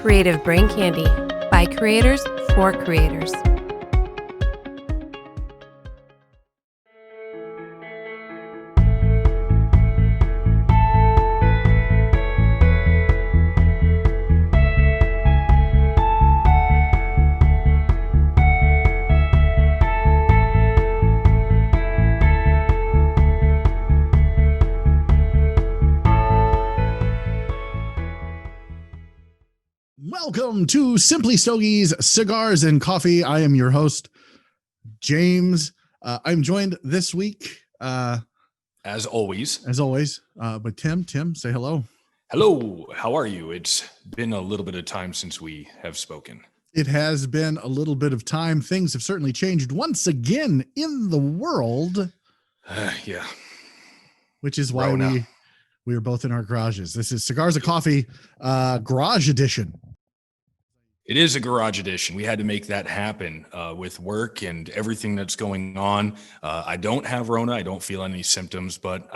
Creative Brain Candy by creators for creators. Welcome to Simply Stogies, Cigars and Coffee. I am your host, James. I'm joined this week, as always, by Tim. Tim, say hello. Hello, how are you? It's been a little bit of time since we have spoken. It has been a little bit of time. Things have certainly changed once again in the world. Yeah. Which is why we are both in our garages. This is Cigars and Coffee, Garage Edition. It is a garage edition. We had to make that happen with work and everything that's going on. I don't have Rona. I don't feel any symptoms, but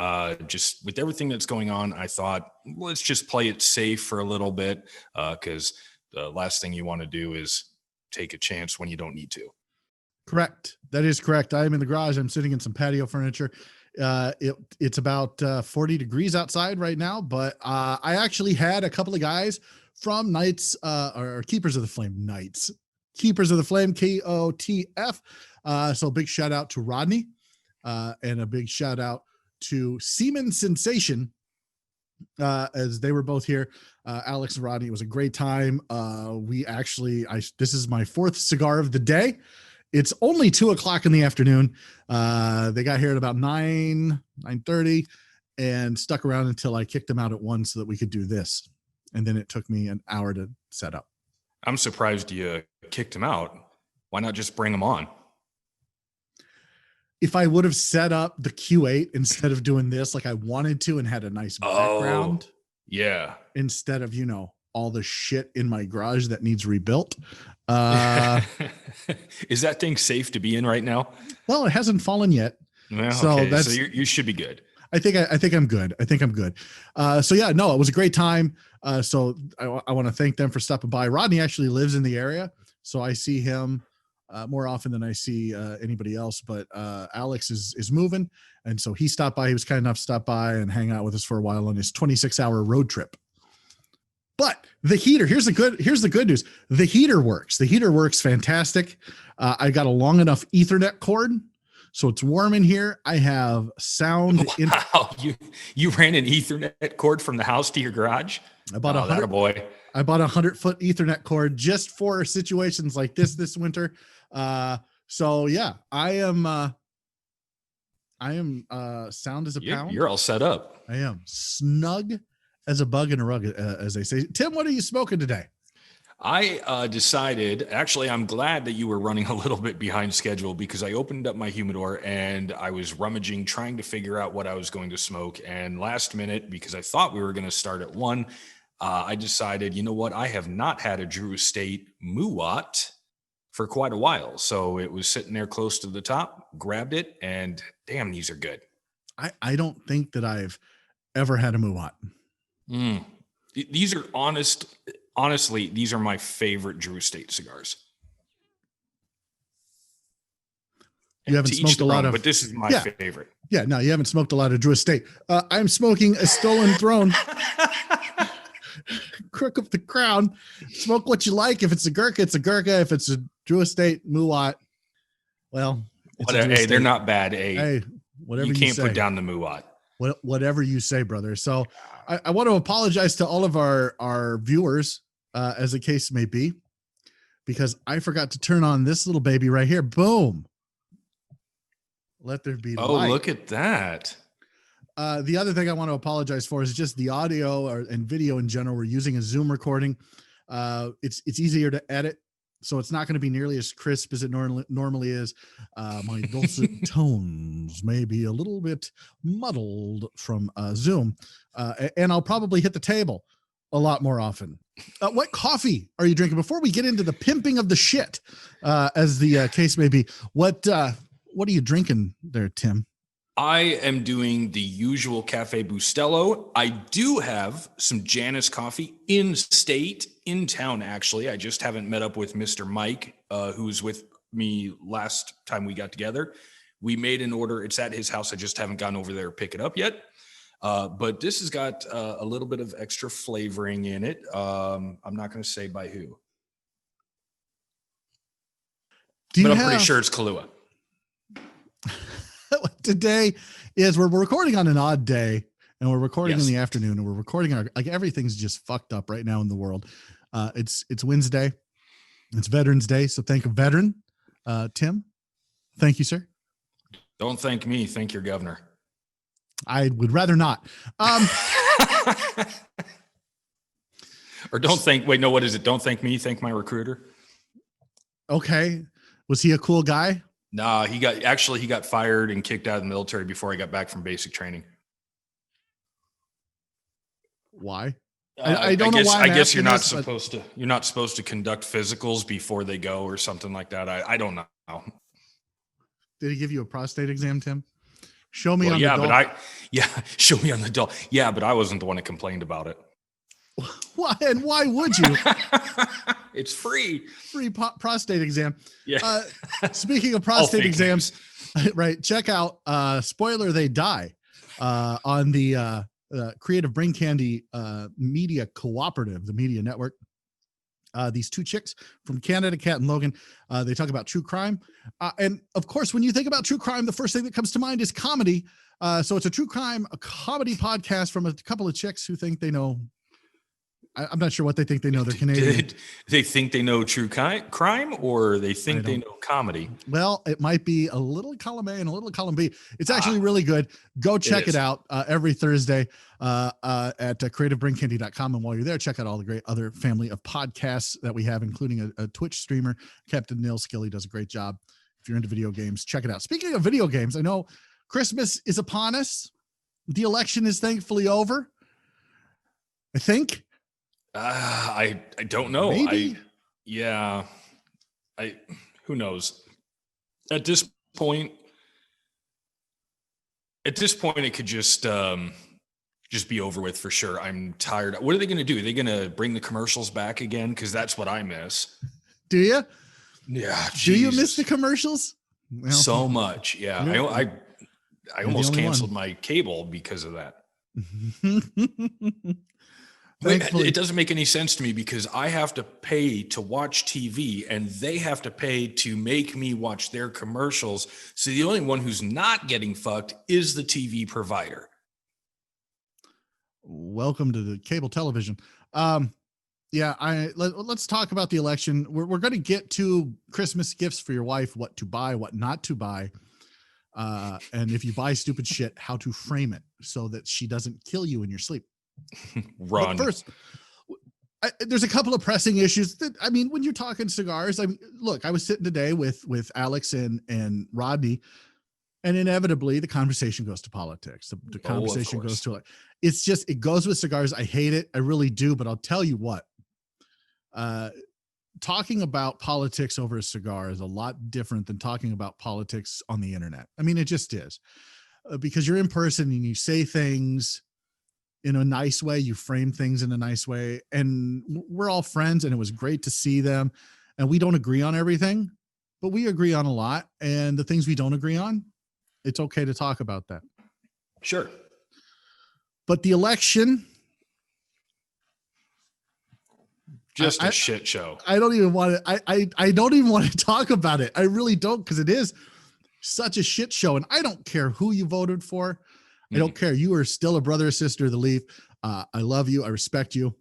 just with everything that's going on, I thought, let's just play it safe for a little bit because the last thing you want to do is take a chance when you don't need to. Correct. That is correct. I am in the garage. I'm sitting in some patio furniture. It's about 40 degrees outside right now, but I actually had a couple of guys from Knights, or Keepers of the Flame, Keepers of the Flame, KOTF. So a big shout out to Rodney, and a big shout out to Seaman Sensation, as they were both here. Alex and Rodney, it was a great time. This is my fourth cigar of the day. It's only 2:00 in the afternoon. They got here at about 9:30 and stuck around until I kicked them out at 1 so that we could do this. And then it took me an hour to set up. I'm surprised you kicked him out. Why not just bring him on? If I would have set up the Q8 instead of doing this like I wanted to and had a nice background. Yeah. Instead of, all the shit in my garage that needs rebuilt. Is that thing safe to be in right now? Well, it hasn't fallen yet. Well, so okay. that's, so you should be good. I think I'm good. It was a great time. So I want to thank them for stopping by. Rodney actually lives in the area, so I see him more often than I see anybody else. But Alex is moving, and so he stopped by. He was kind enough to stop by and hang out with us for a while on his 26-hour road trip. But the heater, here's the good news. The heater works. The heater works fantastic. I got a long enough Ethernet cord, so it's warm in here. I have sound. Wow, you ran an Ethernet cord from the house to your garage? I bought a 100-foot Ethernet cord just for situations like this winter. So yeah, I am sound as a pound. You're all set up. I am snug as a bug in a rug, as they say. Tim, what are you smoking today? I decided, actually, I'm glad that you were running a little bit behind schedule because I opened up my humidor and I was rummaging, trying to figure out what I was going to smoke. And last minute, because I thought we were going to start at 1, I decided, you know what? I have not had a Drew Estate Muwat for quite a while. So it was sitting there close to the top, grabbed it, and damn, these are good. I don't think that I've ever had a Muwat. These are honestly, these are my favorite Drew Estate cigars. You haven't smoked a lot of, but this is my favorite. Yeah, no, you haven't smoked a lot of Drew Estate. I'm smoking a Stolen Throne. Crook of the Crown. Smoke what you like. If it's a Gurkha, it's a Gurkha. If it's a Drew Estate Muwat, well, hey, they're not bad. Hey, whatever you can't say. put down the Muwat. Whatever you say, brother. So I want to apologize to all of our viewers, as the case may be, because I forgot to turn on this little baby right here. Boom. Let there be light. Look at that. The other thing I want to apologize for is just the audio and video in general. We're using a Zoom recording. It's easier to edit, so it's not going to be nearly as crisp as it normally is. My dulcet tones may be a little bit muddled from Zoom, and I'll probably hit the table a lot more often. What coffee are you drinking? Before we get into the pimping of the shit, as the case may be, what are you drinking there, Tim? I am doing the usual Cafe Bustelo. I do have some Janus coffee in state, in town, actually. I just haven't met up with Mr. Mike, who was with me last time we got together. We made an order. It's at his house. I just haven't gone over there to pick it up yet. But this has got a little bit of extra flavoring in it. I'm not going to say by who. But I'm pretty sure it's Kahlua. Today is we're recording on an odd day, and we're recording in the afternoon, and we're recording like everything's just fucked up right now in the world. It's Wednesday. It's Veterans Day. So thank a veteran. Tim, thank you, sir. Don't thank me. Thank your governor. I would rather not. Or don't thank, wait, no, what is it? Don't thank me. Thank my recruiter. Okay. Was he a cool guy? Nah, he got fired and kicked out of the military before I got back from basic training. Why? I don't know why. I guess you're not supposed to conduct physicals before they go or something like that. I don't know. Did he give you a prostate exam, Tim? Show me on the doll. Show me on the doll. Yeah, but I wasn't the one that complained about it. Why? And why would you? It's free. Free prostate exam. Yeah. Speaking of prostate exams, right? Check out spoiler, they die on the Creative Brain Candy Media Cooperative, the media network. These two chicks from Canada, Kat and Logan, they talk about true crime. And of course, when you think about true crime, the first thing that comes to mind is comedy. So it's a comedy podcast from a couple of chicks who think they know. I'm not sure what they think they know. They're Canadian. They think they know true crime, or they think they know comedy? Well, it might be a little column A and a little column B. It's actually really good. Go check it out every Thursday at creativebraincandy.com. And while you're there, check out all the great other family of podcasts that we have, including a Twitch streamer, Captain Neil Skilly does a great job. If you're into video games, check it out. Speaking of video games, I know Christmas is upon us. The election is thankfully over, I think. I don't know. Maybe. Who knows? At this point, it could just be over with for sure. I'm tired. What are they going to do? Are they going to bring the commercials back again? Because that's what I miss. Do you? Yeah. Do you miss the commercials? Well, so much. Yeah. I almost canceled my cable because of that. It doesn't make any sense to me because I have to pay to watch TV and they have to pay to make me watch their commercials. So the only one who's not getting fucked is the TV provider. Welcome to the cable television. Let's talk about the election. We're going to get to Christmas gifts for your wife, what to buy, what not to buy. And if you buy stupid shit, how to frame it so that she doesn't kill you in your sleep. Run. But first, there's a couple of pressing issues that, when you're talking cigars, look, I was sitting today with Alex and Rodney, and inevitably the conversation goes to politics. The conversation goes to it goes with cigars. I hate it. I really do. But I'll tell you what, talking about politics over a cigar is a lot different than talking about politics on the internet. It just is, because you're in person and you say things in a nice way, you frame things in a nice way, and we're all friends, and it was great to see them. And we don't agree on everything, but we agree on a lot. And the things we don't agree on, it's okay to talk about that. Sure. But the election, just a shit show. I don't even want to, I don't even want to talk about it. I really don't, because it is such a shit show. And I don't care who you voted for. I don't care. You are still a brother or sister of the Leaf. I love you. I respect you.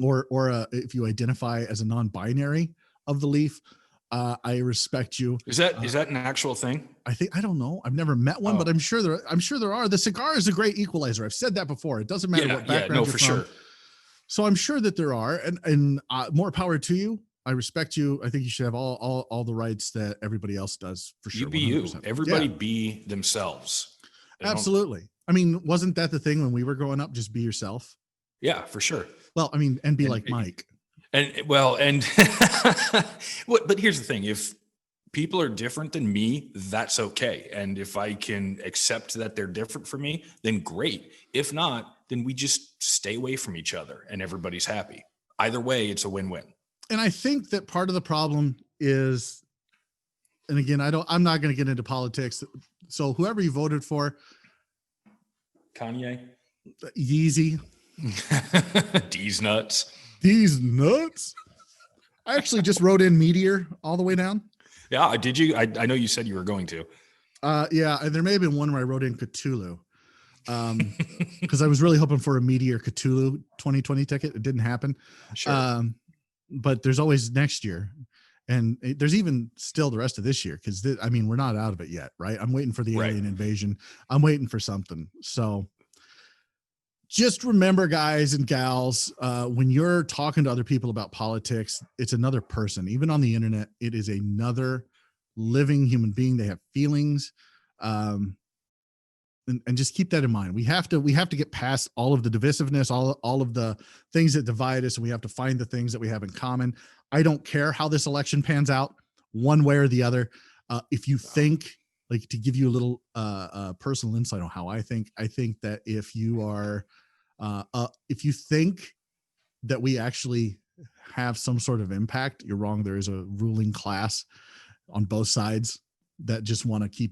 Or if you identify as a non-binary of the Leaf, I respect you. Is that an actual thing? I don't know. I've never met one, but I'm sure there are. The cigar is a great equalizer. I've said that before. It doesn't matter what background you're from. Sure. So I'm sure that there are, and more power to you. I respect you. I think you should have all the rights that everybody else does, for sure. You be 100%. You. Everybody be themselves. Absolutely. Wasn't that the thing when we were growing up? Just be yourself. Yeah, for sure. Well, and like Mike. But here's the thing. If people are different than me, that's okay. And if I can accept that they're different from me, then great. If not, then we just stay away from each other and everybody's happy. Either way, it's a win-win. And I think that part of the problem is, and again, I'm not going to get into politics. So whoever you voted for, Kanye, Yeezy, D's nuts. these nuts. I actually just wrote in Meteor all the way down. Yeah, did you? I know you said you were going to. Yeah, and there may have been one where I wrote in Cthulhu. Because I was really hoping for a Meteor Cthulhu 2020 ticket. It didn't happen. Sure. But there's always next year. And there's even still the rest of this year. Cause we're not out of it yet. Right. I'm waiting for the alien invasion. I'm waiting for something. So just remember, guys and gals, when you're talking to other people about politics, it's another person. Even on the internet, it is another living human being. They have feelings. And just keep that in mind. We have to get past all of the divisiveness, all of the things that divide us, and we have to find the things that we have in common. I don't care how this election pans out, one way or the other. If you think, like, to give you a little personal insight on how I think that if you think that we actually have some sort of impact, you're wrong. There is a ruling class on both sides that just want to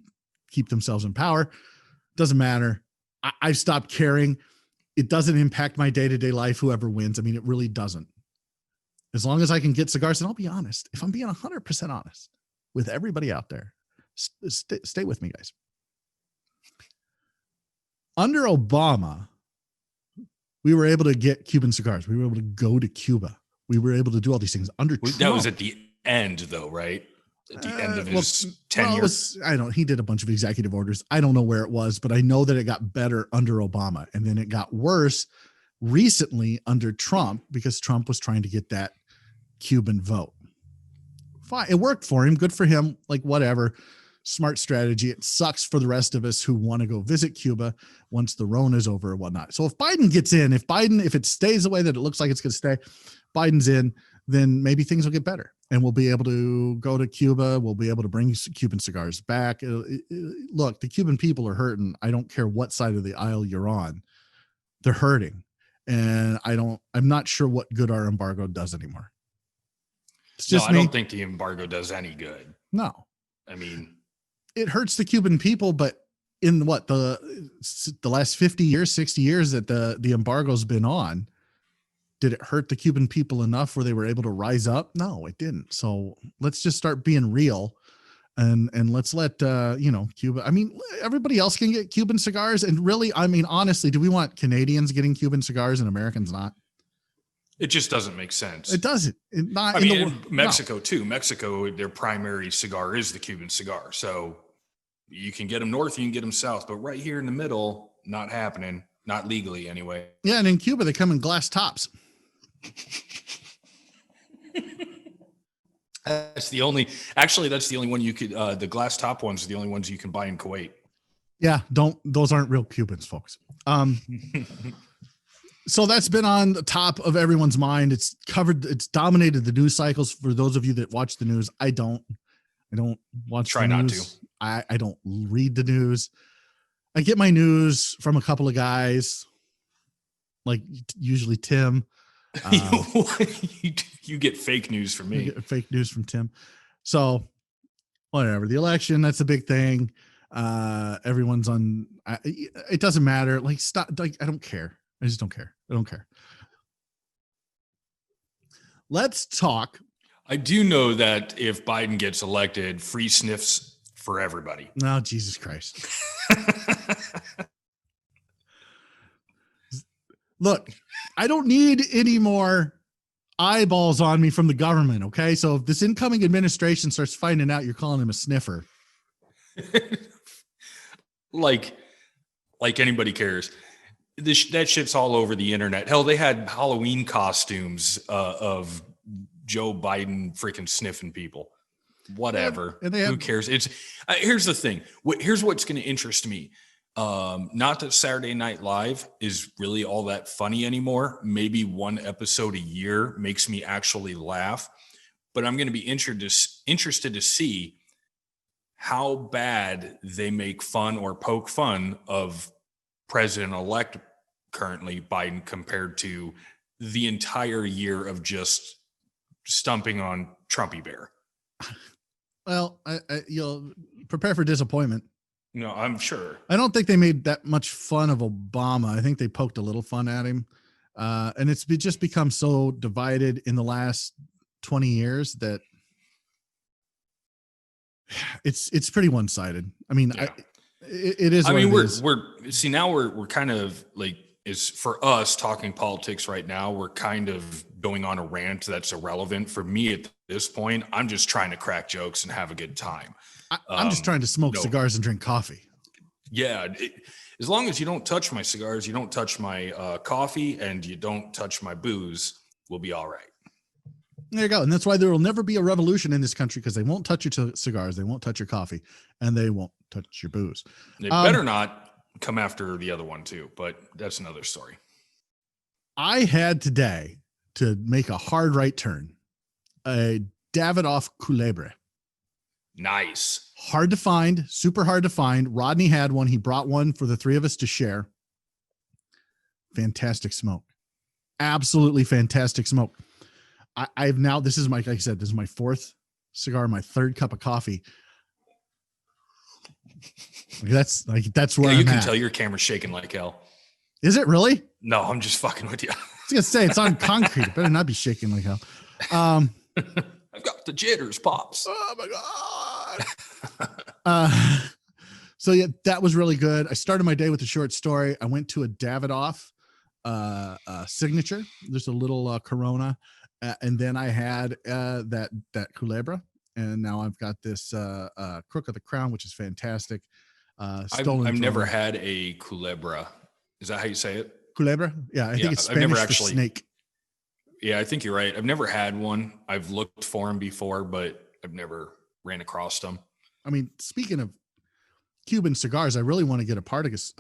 keep themselves in power. Doesn't matter. I've stopped caring. It doesn't impact my day-to-day life, whoever wins. It really doesn't. As long as I can get cigars, and I'll be honest, if I'm being 100% honest with everybody out there, stay with me, guys. Under Obama, we were able to get Cuban cigars. We were able to go to Cuba. We were able to do all these things. Under Trump, that was at the end, though, right? At the end of his tenure. He did a bunch of executive orders. I don't know where it was, but I know that it got better under Obama. And then it got worse recently under Trump because Trump was trying to get that Cuban vote. Fine. It worked for him. Good for him. Like, whatever. Smart strategy. It sucks for the rest of us who want to go visit Cuba once the Rona is over or whatnot. So if Biden gets in, if it stays the way that it looks like it's going to stay, Biden's in, then maybe things will get better. And we'll be able to go to Cuba. We'll be able to bring Cuban cigars back. Look, the Cuban people are hurting. I don't care what side of the aisle you're on. They're hurting. And I'm not sure what good our embargo does anymore. It's just I don't think the embargo does any good. No. It hurts the Cuban people, but in what, the last 50 years, 60 years that the embargo's been on, did it hurt the Cuban people enough where they were able to rise up? No, it didn't. So let's just start being real and let's let, Cuba, everybody else can get Cuban cigars. And really, honestly, do we want Canadians getting Cuban cigars and Americans not? It just doesn't make sense. It doesn't. Mexico too. Mexico, their primary cigar is the Cuban cigar. So you can get them north, you can get them south, but right here in the middle, not happening. Not legally anyway. Yeah. And in Cuba, they come in glass tops. That's the only one you could, the glass top ones are the only ones you can buy in Kuwait. Yeah. Those aren't real Cubans, folks. So that's been on the top of everyone's mind. It's dominated the news cycles. For those of you that watch the news, I don't watch. Try the not news. I don't read the news. I get my news from a couple of guys, like usually Tim. You get fake news from me. I get fake news from Tim. So whatever. The election, that's a big thing. Everyone's on. It doesn't matter. Like, stop. Like, I don't care. I just don't care. I don't care. Let's talk. I do know that if Biden gets elected, free sniffs for everybody. No, Jesus Christ. Look, I don't need any more eyeballs on me from the government. Okay. So if this incoming administration starts finding out you're calling him a sniffer. like anybody cares. That shit's all over the internet. Hell, they had Halloween costumes of Joe Biden freaking sniffing people. Whatever. Who cares? It's here's the thing. Here's what's going to interest me. Not that Saturday Night Live is really all that funny anymore. Maybe one episode a year makes me actually laugh. But I'm going to be interested to see how bad they make fun or poke fun of President-elect currently Biden compared to the entire year of just stumping on Trumpy Bear. Well, you'll prepare for disappointment. No, I'm sure. I don't think they made that much fun of Obama. I think they poked a little fun at him. And it's just become so divided in the last 20 years that it's pretty one-sided. I mean, Yeah. it is. I mean, we're we're kind of like, is for us talking politics right now, we're kind of going on a rant that's irrelevant. For me at this point, I'm just trying to crack jokes and have a good time. I'm just trying to smoke cigars and drink coffee. Yeah. As long as you don't touch my cigars, you don't touch my coffee, and you don't touch my booze, we'll be all right. There you go. And that's why there will never be a revolution in this country, because they won't touch your cigars, they won't touch your coffee, and they won't touch your booze. They better not come after the other one too, but that's another story. I had today to make a hard right turn, a Davidoff Culebre. Nice. Hard to find, super hard to find. Rodney had one. He brought one for the three of us to share. Fantastic smoke. Absolutely fantastic smoke. I've now, this is my, like I said, this is my fourth cigar, my third cup of coffee. That's where you I'm can at. tell your camera's shaking like hell. Is it really? No, I'm just fucking with you. I was gonna say it's on concrete. It better not be shaking like hell. I've got the jitters, pops. Oh my god. So yeah, that was really good. I started my day with a short story. I went to a Davidoff signature. There's a little Corona, and then I had that Culebra, and now I've got this Crook of the Crown, which is fantastic. I've never had a Culebra. Is that how you say it? Culebra? Yeah, I think it's Spanish I've never for snake. Yeah, I think you're right. I've never had one. I've looked for them before, but I've never ran across them. I mean, speaking of Cuban cigars, I really want to get a Partagas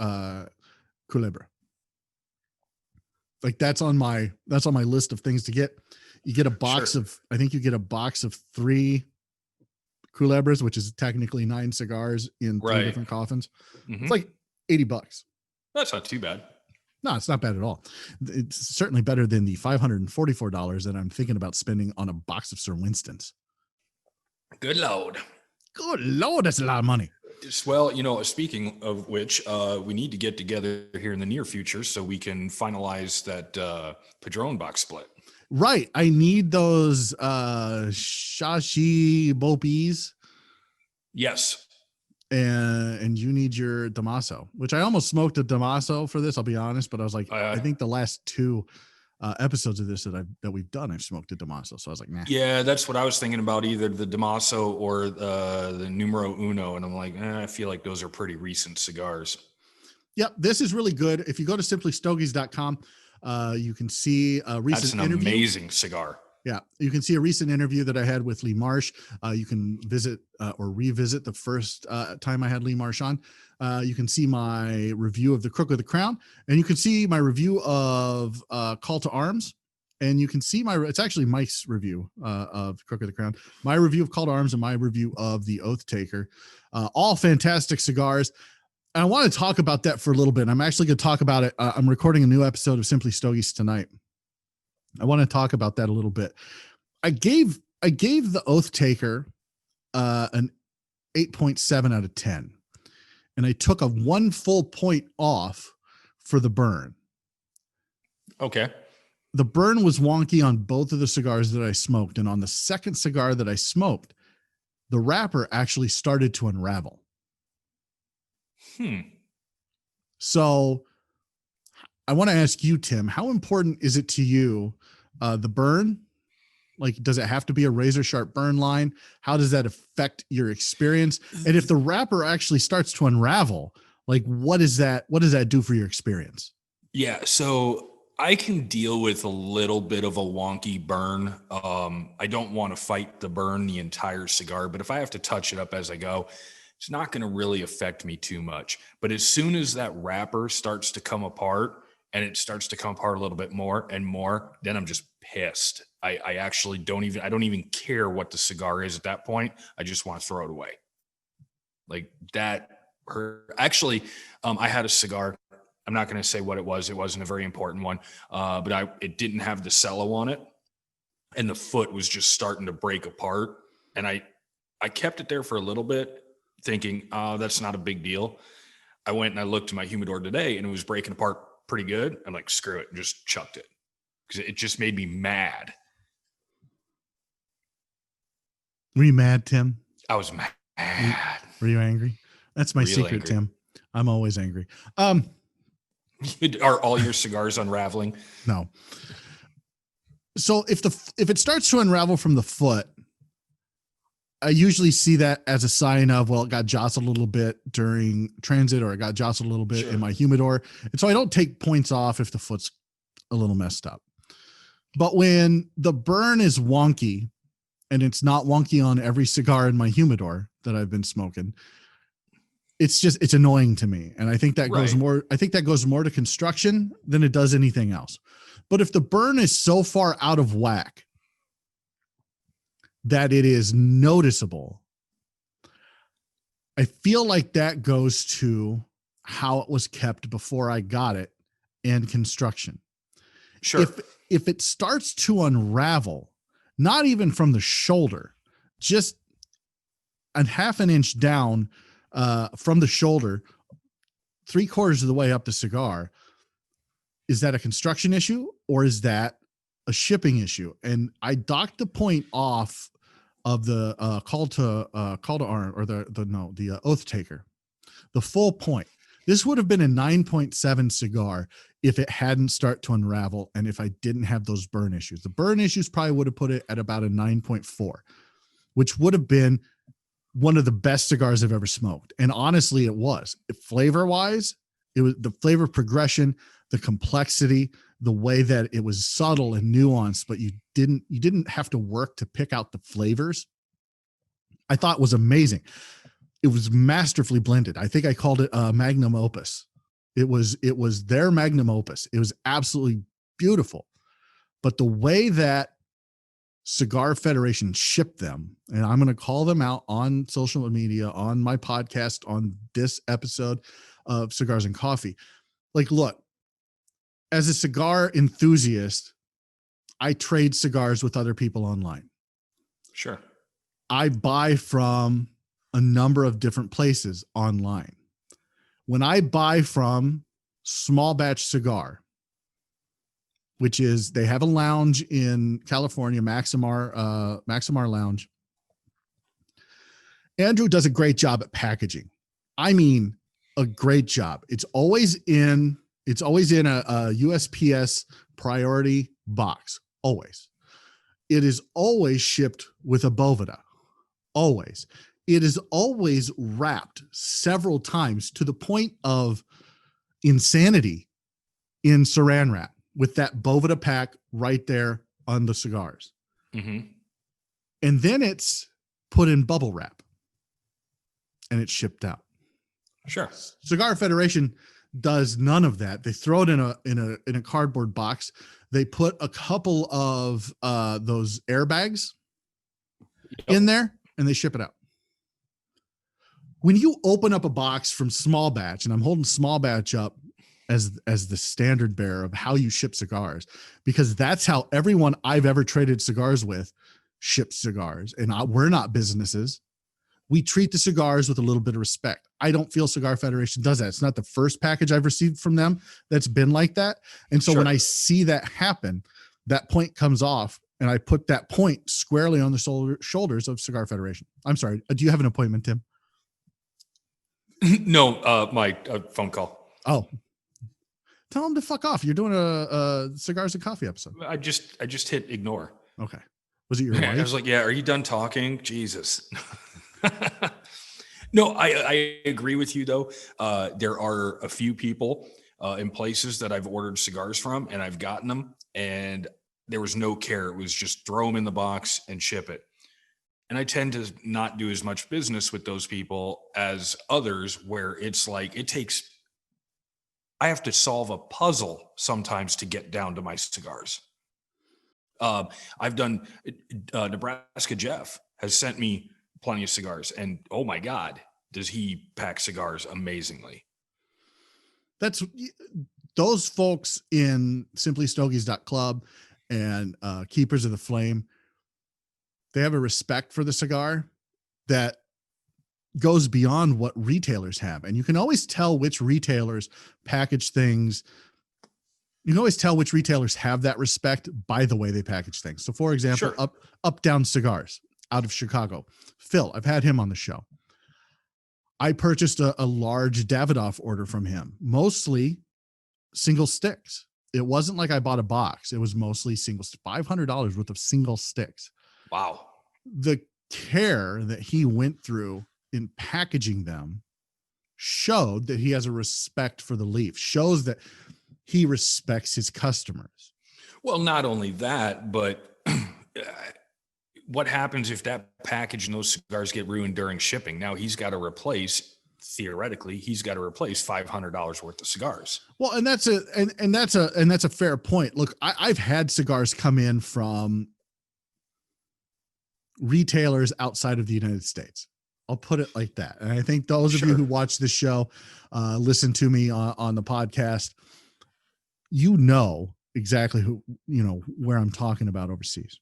Culebra. Like that's on my list of things to get. You get a box of, I think you get a box of 3 Culebras, which is technically 9 cigars in 3 different coffins. Mm-hmm. It's like $80. That's not too bad. No, it's not bad at all. It's certainly better than the $544 that I'm thinking about spending on a box of Sir Winston's. Good Lord. Good Lord, that's a lot of money. Well, speaking of which, we need to get together here in the near future so we can finalize that Padron box split. Right. I need those Shashi Bopies. Yes. And you need your Damaso, which I almost smoked a Damaso for this, I'll be honest, but I was like, I think the last 2 episodes of this that we've done, I've smoked a Damaso. So I was like, nah. Yeah, that's what I was thinking about, either the Damaso or the Numero Uno. And I'm like, I feel like those are pretty recent cigars. Yep. This is really good. If you go to simplystogies.com, you can see a recent interview. That's an amazing cigar. Yeah, you can see a recent interview that I had with Lee Marsh. You can visit or revisit the first time I had Lee Marsh on. You can see my review of the Crook of the Crown, and you can see my review of Call to Arms. And you can see it's actually Mike's review of Crook of the Crown, my review of Call to Arms, and my review of the Oath Taker. All fantastic cigars. And I want to talk about that for a little bit. I'm actually going to talk about it. I'm recording a new episode of Simply Stogies tonight. I want to talk about that a little bit. I gave the Oath Taker an 8.7 out of 10, and I took a 1 full point off for the burn. Okay. The burn was wonky on both of the cigars that I smoked, and on the second cigar that I smoked, the wrapper actually started to unravel. So I want to ask you, Tim, how important is it to you, the burn? Like, does it have to be a razor sharp burn line? How does that affect your experience? And if the wrapper actually starts to unravel, like what does that do for your experience? Yeah. So I can deal with a little bit of a wonky burn. I don't want to fight the burn the entire cigar, but if I have to touch it up as I go, it's not going to really affect me too much. But as soon as that wrapper starts to come apart, and it starts to come apart a little bit more and more, then I'm just pissed. I actually don't even care what the cigar is at that point. I just want to throw it away. Like that hurt. Actually, I had a cigar. I'm not going to say what it was. It wasn't a very important one, but it didn't have the cello on it, and the foot was just starting to break apart. And I kept it there for a little bit, thinking, "Oh, that's not a big deal." I went and I looked at my humidor today, and it was breaking apart pretty good. I'm like, "Screw it," and just chucked it because it just made me mad. Were you mad, Tim? I was mad. Were you angry? That's my Real secret, angry. Tim. I'm always angry. Are all your cigars unraveling? No. So if it starts to unravel from the foot, I usually see that as a sign of, well, it got jostled a little bit during transit, or it got jostled a little bit in my humidor. And so I don't take points off if the foot's a little messed up. But when the burn is wonky, and it's not wonky on every cigar in my humidor that I've been smoking, it's annoying to me. And I think that goes more to construction than it does anything else. But if the burn is so far out of whack that it is noticeable, I feel like that goes to how it was kept before I got it and construction. Sure. If it starts to unravel, not even from the shoulder, just a half an inch down from the shoulder, 3/4 of the way up the cigar, is that a construction issue or is that a shipping issue? And I docked the point off of the call to arm, or the oath taker, the full point. This would have been a 9.7 cigar if it hadn't start to unravel and if I didn't have those burn issues. The burn issues probably would have put it at about a 9.4, which would have been one of the best cigars I've ever smoked. And honestly, it was. Flavor wise, it was the flavor progression, the complexity, the way that it was subtle and nuanced, but you didn't have to work to pick out the flavors. I thought was amazing. It was masterfully blended. I think I called it a magnum opus. It was their magnum opus. It was absolutely beautiful. But the way that Cigar Federation shipped them, and I'm going to call them out on social media, on my podcast, on this episode of Cigars and Coffee. Like, look, as a cigar enthusiast, I trade cigars with other people online. Sure. I buy from a number of different places online. When I buy from Small Batch Cigar, which is, they have a lounge in California, Maximar Lounge. Andrew does a great job at packaging. I mean, a great job. It's always in a USPS priority box. Always. It is always shipped with a Boveda. Always. It is always wrapped several times to the point of insanity in saran wrap with that Boveda pack right there on the cigars. Mm-hmm. And then it's put in bubble wrap and it's shipped out. Sure. Cigar Federation does none of that. They throw it in a cardboard box. They put a couple of those airbags in there and they ship it out. When you open up a box from Small Batch, and I'm holding Small Batch up as the standard bearer of how you ship cigars, because that's how everyone I've ever traded cigars with ships cigars. And we're not businesses. We treat the cigars with a little bit of respect. I don't feel Cigar Federation does that. It's not the first package I've received from them that's been like that. And so when I see that happen, that point comes off and I put that point squarely on the shoulders of Cigar Federation. I'm sorry. Do you have an appointment, Tim? No, my phone call. Oh, tell him to fuck off. You're doing a Cigars and Coffee episode. I just hit ignore. Okay. Was it your wife? I was like, yeah, are you done talking? Jesus. No, I agree with you though. There are a few people in places that I've ordered cigars from and I've gotten them and there was no care. It was just throw them in the box and ship it. And I tend to not do as much business with those people as others where it's like I have to solve a puzzle sometimes to get down to my cigars. I've done Nebraska Jeff has sent me plenty of cigars and oh my God, does he pack cigars amazingly. That's those folks in simplystogies.club and Keepers of the Flame. They have a respect for the cigar that goes beyond what retailers have. And you can always tell which retailers package things. You can always tell which retailers have that respect by the way they package things. So for example, Sure. Up Down Cigars out of Chicago. Phil, I've had him on the show. I purchased a large Davidoff order from him, mostly single sticks. It wasn't like I bought a box. It was mostly single, $500 worth of single sticks. Wow. The care that he went through in packaging them showed that he has a respect for the leaf, shows that he respects his customers. Well, not only that, but what happens if that package and those cigars get ruined during shipping? Now he's got to replace $500 worth of cigars. Well, and that's a fair point. Look, I've had cigars come in from retailers outside of the United States. I'll put it like that. And I think those of you who watch this show, listen to me on the podcast, you know exactly where I'm talking about overseas.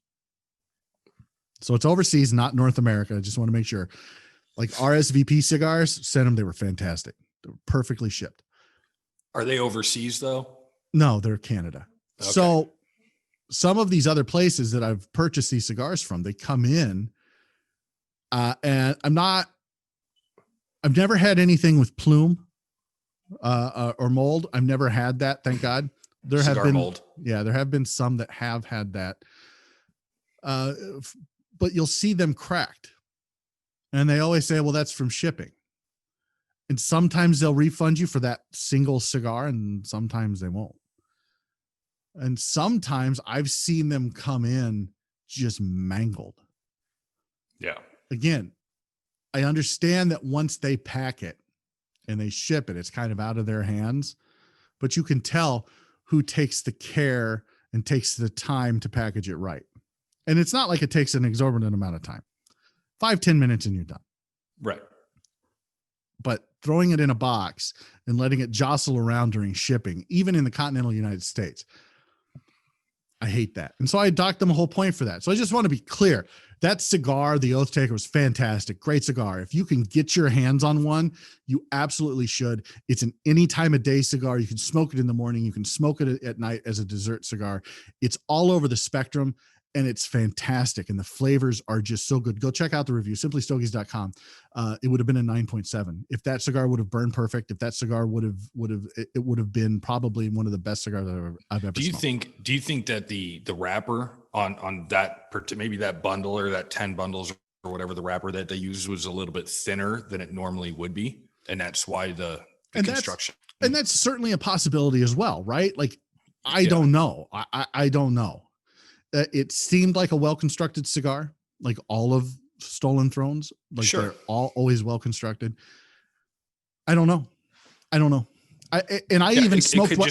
So it's overseas, not North America. I just want to make sure. Like RSVP cigars, sent them. They were fantastic. They were perfectly shipped. Are they overseas though? No, they're Canada. Okay. So some of these other places that I've purchased these cigars from, they come in, and I've never had anything with plume or mold. I've never had that. Thank God. There have been mold. Yeah, there have been some that have had that. But you'll see them cracked. And they always say, well, that's from shipping. And sometimes they'll refund you for that single cigar, and sometimes they won't. And sometimes I've seen them come in just mangled. Yeah. Again, I understand that once they pack it and they ship it, it's kind of out of their hands, but you can tell who takes the care and takes the time to package it right. And it's not like it takes an exorbitant amount of time. 5-10 minutes and you're done. Right. But throwing it in a box and letting it jostle around during shipping, even in the continental United States, I hate that. And so I docked them a whole point for that. So I just want to be clear. That cigar, the Oath Taker, was fantastic. Great cigar. If you can get your hands on one, you absolutely should. It's an any time of day cigar. You can smoke it in the morning. You can smoke it at night as a dessert cigar. It's all over the spectrum. And it's fantastic. And the flavors are just so good. Go check out the review, simplystogies.com. It would have been a 9.7. If that cigar would have burned perfect, if that cigar would have been probably one of the best cigars I've ever smoked. Do you think that the wrapper on that, maybe that bundle or that 10 bundles or whatever the wrapper that they used was a little bit thinner than it normally would be? And that's why the construction. And that's certainly a possibility as well, right? Like, I don't know. I don't know. It seemed like a well-constructed cigar, like all of Stolen Thrones. Like they're all always well-constructed. I don't know. I even smoked one.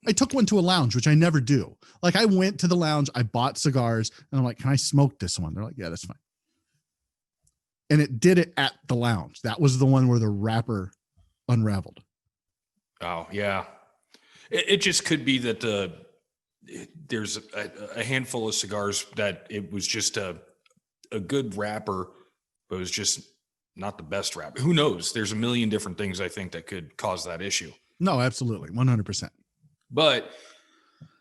I took one to a lounge, which I never do. Like I went to the lounge, I bought cigars, and I'm like, can I smoke this one? They're like, yeah, that's fine. And it did it at the lounge. That was the one where the wrapper unraveled. Oh, yeah. It just could be that there's a handful of cigars that it was just a good wrapper, but it was just not the best wrapper. Who knows? There's a million different things I think that could cause that issue. No, absolutely. 100%. But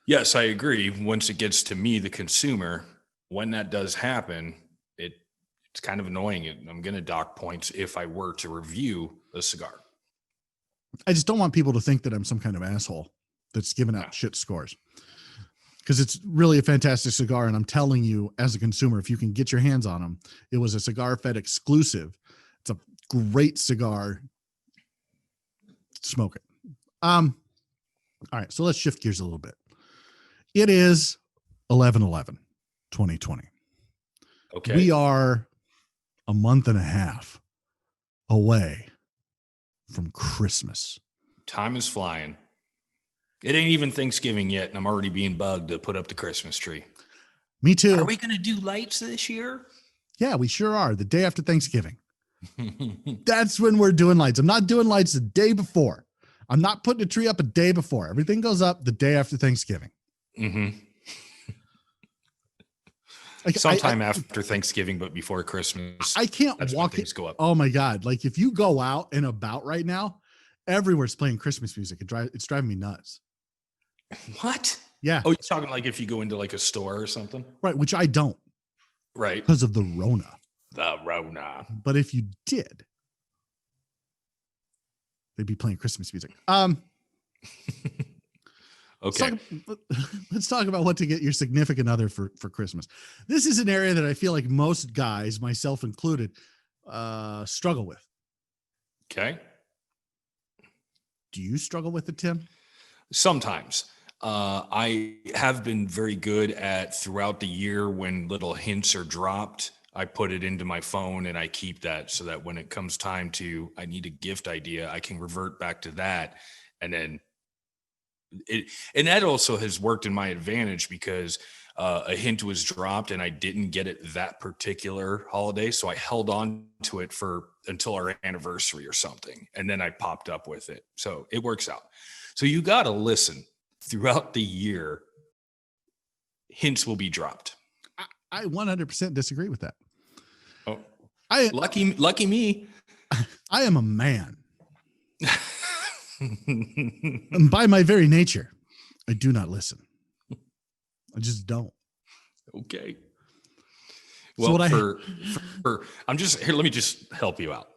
yes, I agree. Once it gets to me, the consumer, when that does happen, it's kind of annoying. I'm going to dock points if I were to review a cigar. I just don't want people to think that I'm some kind of asshole that's giving out shit scores. Because it's really a fantastic cigar. And I'm telling you, as a consumer, if you can get your hands on them, it was a Cigar Fed exclusive. It's a great cigar. Smoke it. All right. So let's shift gears a little bit. It is 11/11/2020. Okay. We are a month and a half away from Christmas. Time is flying. It ain't even Thanksgiving yet, and I'm already being bugged to put up the Christmas tree. Me too. Are we going to do lights this year? Yeah, we sure are. The day after Thanksgiving. That's when we're doing lights. I'm not doing lights the day before. I'm not putting a tree up a day before. Everything goes up the day after Thanksgiving. Mm-hmm. Sometime after Thanksgiving, but before Christmas. I can't walk. Things go up. Oh my God. Like if you go out and about right now, everywhere's playing Christmas music. It's driving me nuts. What? Yeah. Oh, you're talking like if you go into like a store or something? Right. Which I don't. Right. Because of the Rona. The Rona. But if you did, they'd be playing Christmas music. Okay. Let's talk about what to get your significant other for Christmas. This is an area that I feel like most guys, myself included, struggle with. Okay. Do you struggle with it, Tim? Sometimes. I have been very good at throughout the year when little hints are dropped, I put it into my phone and I keep that so that when it comes time to, I need a gift idea, I can revert back to that. And then and that also has worked in my advantage because a hint was dropped and I didn't get it that particular holiday. So I held on to it until our anniversary or something. And then I popped up with it. So it works out. So you got to listen throughout the year. Hints will be dropped. I 100% disagree with that. Oh, lucky me. I am a man. And by my very nature, I do not listen. I just don't. Okay. Well, so I'm just here. Let me just help you out.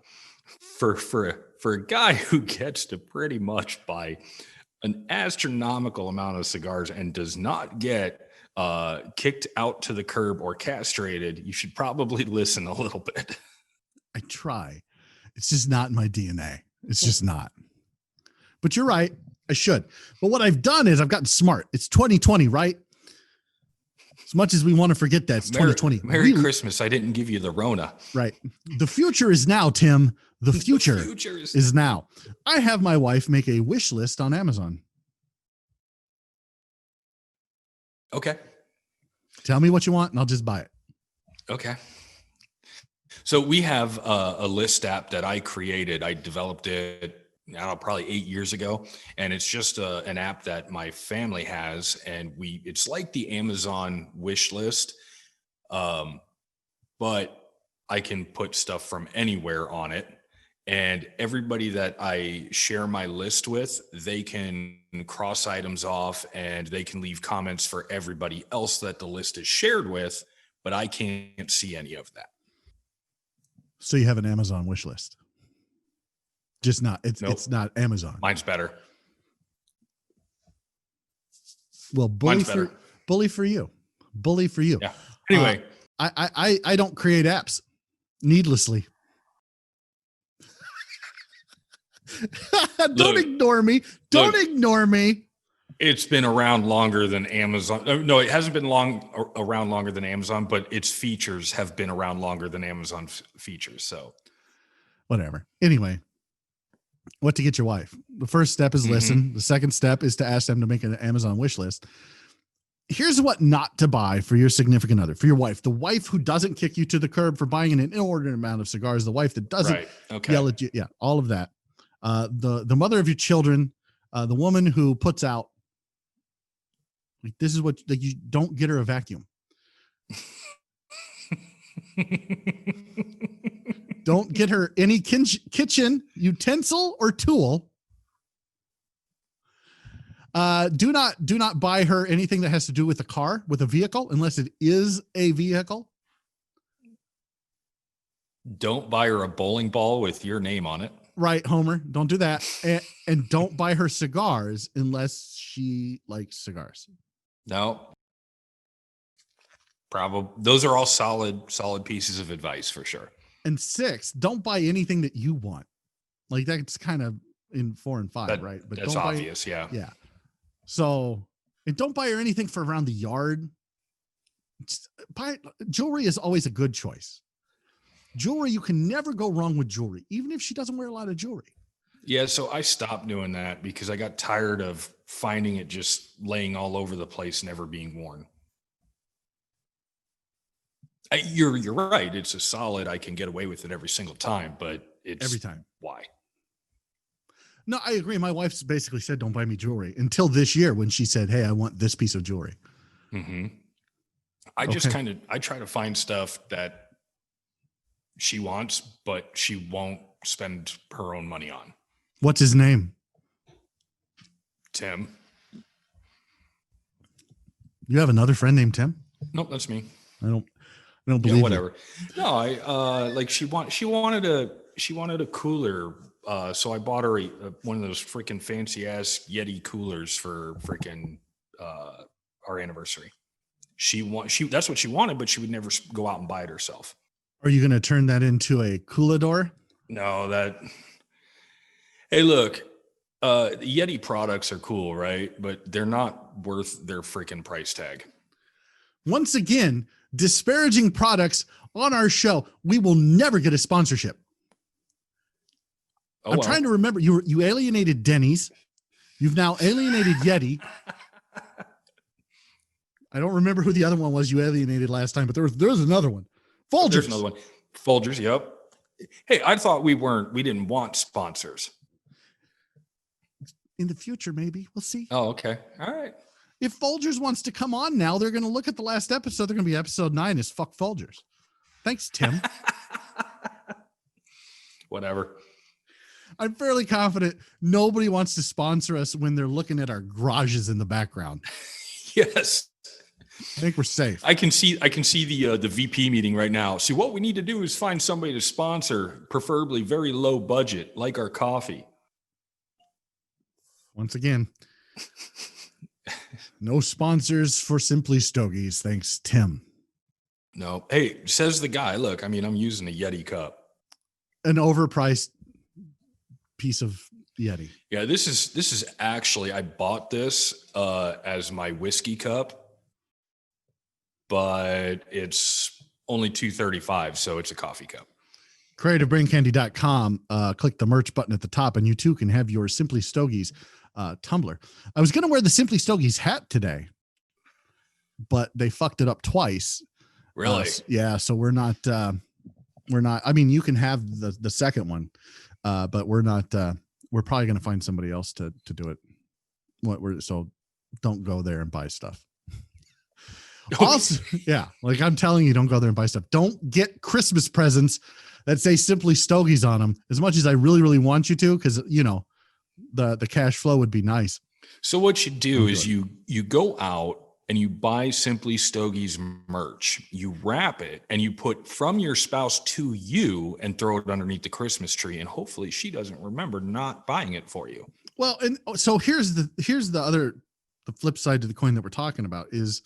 For a guy who gets to pretty much buy an astronomical amount of cigars and does not get kicked out to the curb or castrated, you should probably listen a little bit. I try. It's just not in my DNA. It's just not. But you're right. I should. But what I've done is I've gotten smart. It's 2020, right? As much as we want to forget that, it's 2020. Merry Christmas. I didn't give you the Rona. Right. The future is now, Tim. The future is now. I have my wife make a wish list on Amazon. Okay. Tell me what you want and I'll just buy it. Okay. So we have a list app that I created. I developed it probably 8 years ago. And it's just an app that my family has. And it's like the Amazon wish list. But I can put stuff from anywhere on it. And everybody that I share my list with, they can cross items off and they can leave comments for everybody else that the list is shared with, but I can't see any of that. So you have an Amazon wish list. Just not, it's not Amazon. Mine's better. Well, bully for you. Yeah. Anyway, I don't create apps needlessly. Don't ignore me. Don't ignore me. It's been around longer than Amazon. No, it hasn't been around longer than Amazon, but its features have been around longer than Amazon features. So whatever. Anyway, what to get your wife? The first step is listen. The second step is to ask them to make an Amazon wish list. Here's what not to buy for your significant other, for your wife, the wife who doesn't kick you to the curb for buying an inordinate amount of cigars, the wife that doesn't yell at you. Yeah. All of that. The mother of your children, the woman who puts out, like, this is what, like, you don't get her a vacuum. Don't get her any kitchen utensil or tool. Do not buy her anything that has to do with a car, with a vehicle, unless it is a vehicle. Don't buy her a bowling ball with your name on it. Right, Homer. Don't do that. And don't buy her cigars unless she likes cigars. No. Probably. Those are all solid pieces of advice for sure. And 6, don't buy anything that you want. Like, that's kind of in 4 and 5, right? But that's obvious. Yeah. So, and don't buy her anything for around the yard. Jewelry is always a good choice. Jewelry, you can never go wrong with jewelry, even if she doesn't wear a lot of jewelry. Yeah, so I stopped doing that because I got tired of finding it just laying all over the place, never being worn. You're right. It's a solid. I can get away with it every single time, but it's Every time. why. No, I agree. My wife's basically said, don't buy me jewelry until this year when she said, hey, I want this piece of jewelry. Mm-hmm. I try to find stuff that she wants, but she won't spend her own money on. What's his name? Tim. You have another friend named Tim? Nope, that's me. I don't believe yeah, whatever. You. No, I like she wanted a cooler. So I bought her one of those freaking fancy ass Yeti coolers for freaking our anniversary. That's what she wanted, but she would never go out and buy it herself. Are you going to turn that into a coolador? No, hey, look, Yeti products are cool, right? But they're not worth their freaking price tag. Once again, disparaging products on our show. We will never get a sponsorship. I'm trying to remember. You alienated Denny's. You've now alienated Yeti. I don't remember who the other one was you alienated last time, but there was another one. Folgers. There's another one. Folgers. Yep. Hey, I thought we didn't want sponsors. In the future, maybe we'll see. Oh, okay. All right. If Folgers wants to come on now, they're going to look at the last episode. They're going to be episode 9 is fuck Folgers. Thanks, Tim. Whatever. I'm fairly confident nobody wants to sponsor us when they're looking at our garages in the background. Yes. I think we're safe. I can see the VP meeting right now. See, what we need to do is find somebody to sponsor, preferably very low budget, like our coffee. Once again, no sponsors for Simply Stogies. Thanks, Tim. No. Hey, says the guy, look, I mean, I'm using a Yeti cup. An overpriced piece of Yeti. Yeah, this is actually, I bought this as my whiskey cup, but it's only $2.35, so it's a coffee cup. CreativeBrainCandy.com. Click the merch button at the top, and you too can have your Simply Stogies tumbler. I was going to wear the Simply Stogies hat today, but they fucked it up twice. Really? Yeah. So we're not. I mean, you can have the second one, but we're not. We're probably going to find somebody else to do it. So don't go there and buy stuff. Also, yeah, like I'm telling you, don't go there and buy stuff. Don't get Christmas presents that say Simply Stogies on them, as much as I really, really want you to, because the cash flow would be nice. So what you do is you go out and you buy Simply Stogies merch. You wrap it and you put from your spouse to you and throw it underneath the Christmas tree, and hopefully she doesn't remember not buying it for you. Well, and so here's the flip side to the coin that we're talking about is,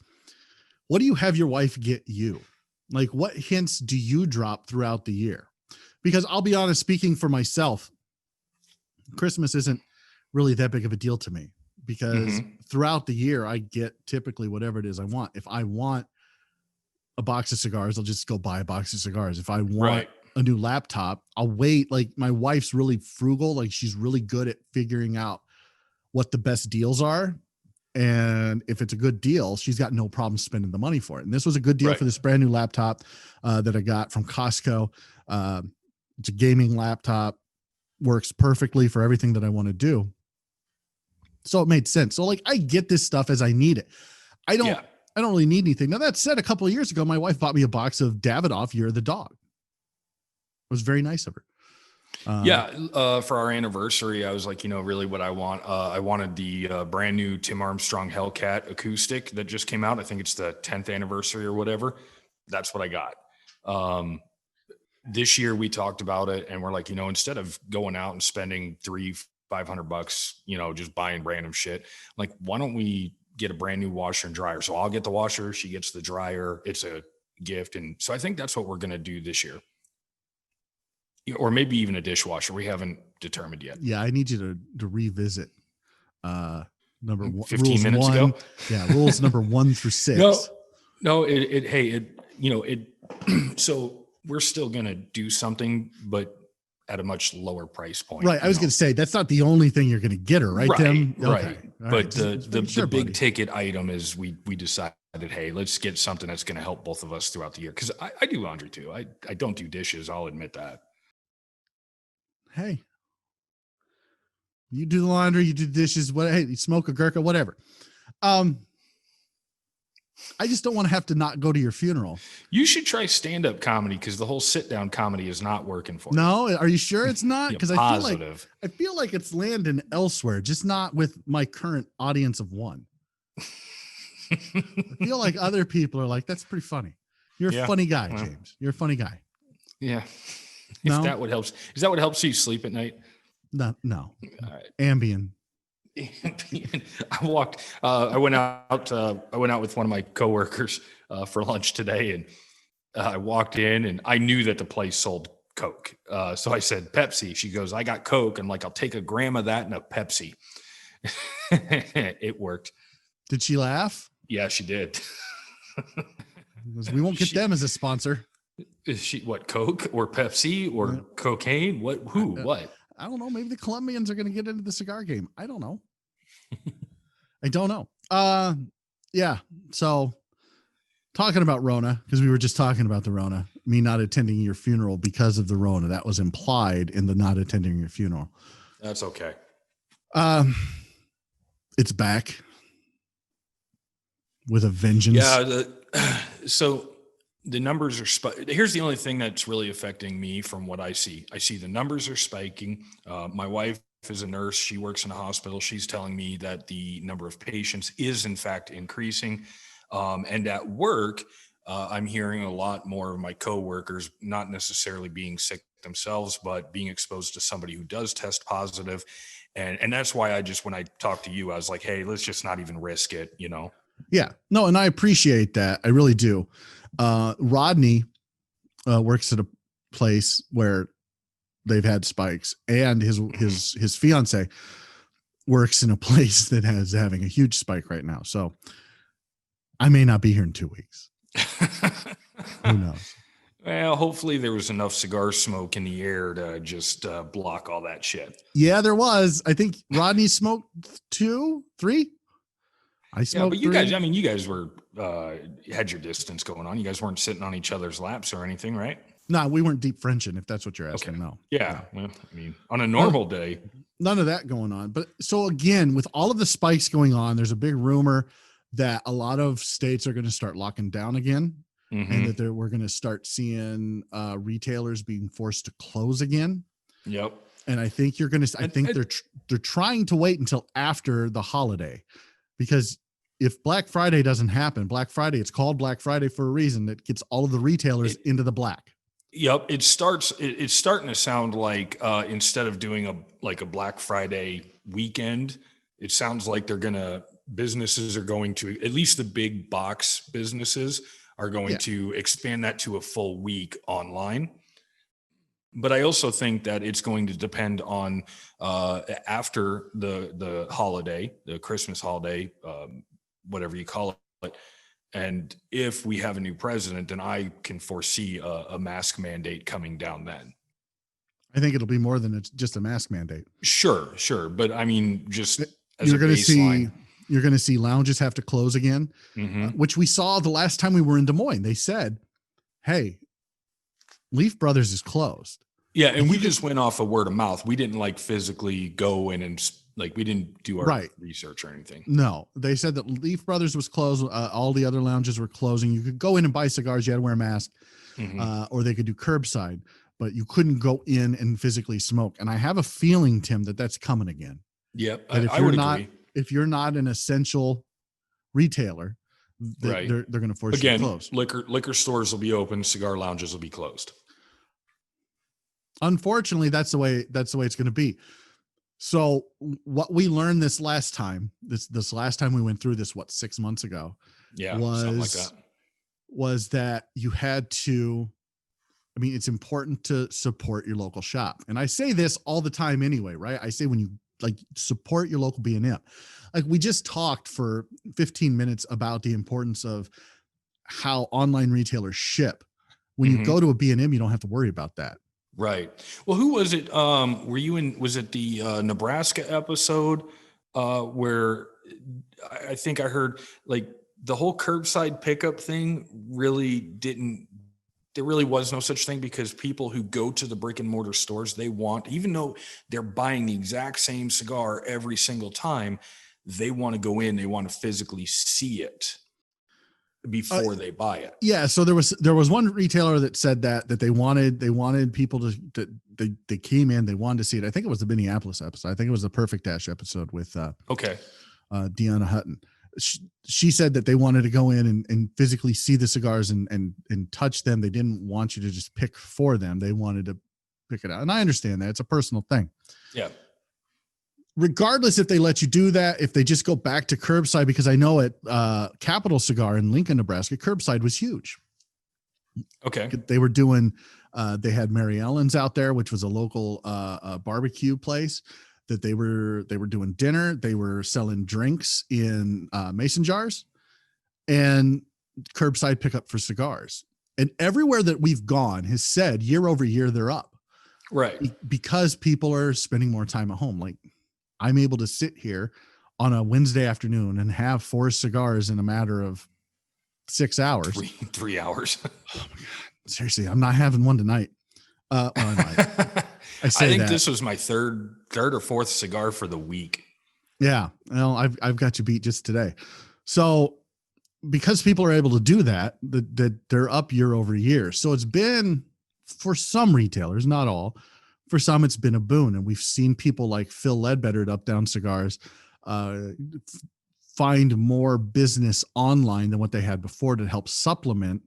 what do you have your wife get you? Like, what hints do you drop throughout the year? Because I'll be honest, speaking for myself, Christmas isn't really that big of a deal to me, because throughout the year, I get typically whatever it is I want. If I want a box of cigars, I'll just go buy a box of cigars. If I want a new laptop, I'll wait. Like, my wife's really frugal. Like, she's really good at figuring out what the best deals are. And if it's a good deal, she's got no problem spending the money for it. And this was a good deal for this brand new laptop that I got from Costco. It's a gaming laptop, works perfectly for everything that I want to do. So it made sense. So like, I get this stuff as I need it. I don't really need anything. Now, that said, a couple of years ago, my wife bought me a box of Davidoff Year of the Dog. It was very nice of her. For our anniversary, I was like, really what I want. I wanted the brand new Tim Armstrong Hellcat acoustic that just came out. I think it's the 10th anniversary or whatever. That's what I got. This year we talked about it and we're like, instead of going out and spending $500, just buying random shit, like, why don't we get a brand new washer and dryer? So I'll get the washer, she gets the dryer. It's a gift. And so I think that's what we're going to do this year. Or maybe even a dishwasher. We haven't determined yet. Yeah, I need you to revisit number 15 minutes ago. Yeah, rules number 1 through 6. No. So we're still gonna do something, but at a much lower price point. Right. I was going to say that's not the only thing you're going to get her, right, Tim? Right. Okay. All But right. the big ticket item is we decided, hey, let's get something that's going to help both of us throughout the year. Because I do laundry too. I don't do dishes. I'll admit that. Hey, you do the laundry, you do dishes, what? Hey, you smoke a Gurkha, whatever. I just don't want to have to not go to your funeral. You should try stand-up comedy because the whole sit-down comedy is not working for you. No, are you sure it's not? Because I feel like it's landing elsewhere, just not with my current audience of one. I feel like other people are like, that's pretty funny. You're a funny guy, James. You're a funny guy. Yeah. No? If that would help. Is that what helps you sleep at night? No. All right. Ambien. I went out with one of my coworkers for lunch today, and I walked in and I knew that the place sold Coke. So I said, Pepsi. She goes, I got Coke. I'm like, I'll take a gram of that and a Pepsi. It worked. Did she laugh? Yeah, she did. We won't get them as a sponsor. Is she what, Coke or Pepsi or cocaine? What? Who? What? I don't know. Maybe the Colombians are going to get into the cigar game. I don't know. I don't know. Yeah. So talking about Rona, because we were just talking about the Rona, me not attending your funeral because of the Rona, that was implied in the not attending your funeral. That's okay. It's back with a vengeance. Yeah. So the numbers are here's the only thing that's really affecting me from what I see. I see the numbers are spiking. My wife is a nurse. She works in a hospital. She's telling me that the number of patients is in fact increasing. And at work, I'm hearing a lot more of my coworkers not necessarily being sick themselves, but being exposed to somebody who does test positive. And that's why when I talked to you, I was like, hey, let's just not even risk it, you know? Yeah, no. And I appreciate that. I really do. Rodney works at a place where they've had spikes, and his fiance works in a place that has having a huge spike right now. So I may not be here in 2 weeks. Who knows? Well, hopefully there was enough cigar smoke in the air to just block all that shit. Yeah, there was. I think Rodney smoked 2, 3. I smoked. Yeah, but you 3. you guys were had your distance going on. You guys weren't sitting on each other's laps or anything, right? No, we weren't deep Frenching, if that's what you're asking. Okay. No. Yeah. Well, I mean, on a normal day, none of that going on. But so again, with all of the spikes going on, there's a big rumor that a lot of states are going to start locking down again, and that we're going to start seeing retailers being forced to close again. Yep. And I think they're trying to wait until after the holiday, because if Black Friday doesn't happen, it's called Black Friday for a reason. That gets all of the retailers into the black. Yep. It's starting to sound like instead of doing a Black Friday weekend, it sounds like businesses are going to, at least the big box businesses are going to expand that to a full week online. But I also think that it's going to depend on after the holiday, the Christmas holiday, whatever you call it. And if we have a new president, then I can foresee a mask mandate coming down then. I think it'll be more than just a mask mandate. Sure. But I mean, just as you're going to see lounges have to close again, which we saw the last time we were in Des Moines. They said, hey, Leaf Brothers is closed. Yeah. And we just went off of word of mouth. We didn't physically go in and we didn't do our research or anything. No, they said that Leaf Brothers was closed. All the other lounges were closing. You could go in and buy cigars. You had to wear a mask, or they could do curbside, but you couldn't go in and physically smoke. And I have a feeling, Tim, that that's coming again. Yep. I would agree. If you're not an essential retailer, they're going to force you to close. Liquor stores will be open. Cigar lounges will be closed. Unfortunately, that's the way it's going to be. So what we learned this last time we went through this, 6 months ago, something like that, was that you had to, it's important to support your local shop. And I say this all the time anyway, right? I say when you support your local B&M, we just talked for 15 minutes about the importance of how online retailers ship. When you go to a B&M, you don't have to worry about that. Right. Well, who was it? Were you in? Was it the Nebraska episode where I think I heard like the whole curbside pickup thing really didn't. There really was no such thing because people who go to the brick and mortar stores, they want, even though they're buying the exact same cigar every single time, they want to go in, they want to physically see it before they buy it. Yeah. So there was one retailer that said that they wanted people to they came in, they wanted to see it. I think it was the Minneapolis episode. I think it was the Perfect Dash episode with Deanna Hutton. She said that they wanted to go in and physically see the cigars and touch them. They didn't want you to just pick for them. They wanted to pick it out. And I understand that it's a personal thing. Yeah. Regardless if they let you do that, if they just go back to curbside, because I know at Capital Cigar in Lincoln, Nebraska, curbside was huge. Okay. They were doing, they had Mary Ellen's out there, which was a local barbecue place that they were doing dinner. They were selling drinks in mason jars and curbside pickup for cigars. And everywhere that we've gone has said year over year, they're up. Right. Because people are spending more time at home. Like I'm able to sit here on a Wednesday afternoon and have 4 cigars in a matter of 6 hours. 3 hours. Oh my God. Seriously, I'm not having one tonight. Well, I think this was my third or fourth cigar for the week. Yeah. Well, I've got you beat just today. So because people are able to do that, they're up year over year. So it's been, for some retailers, not all, for some, it's been a boon. And we've seen people like Phil Ledbetter at Up Down Cigars find more business online than what they had before to help supplement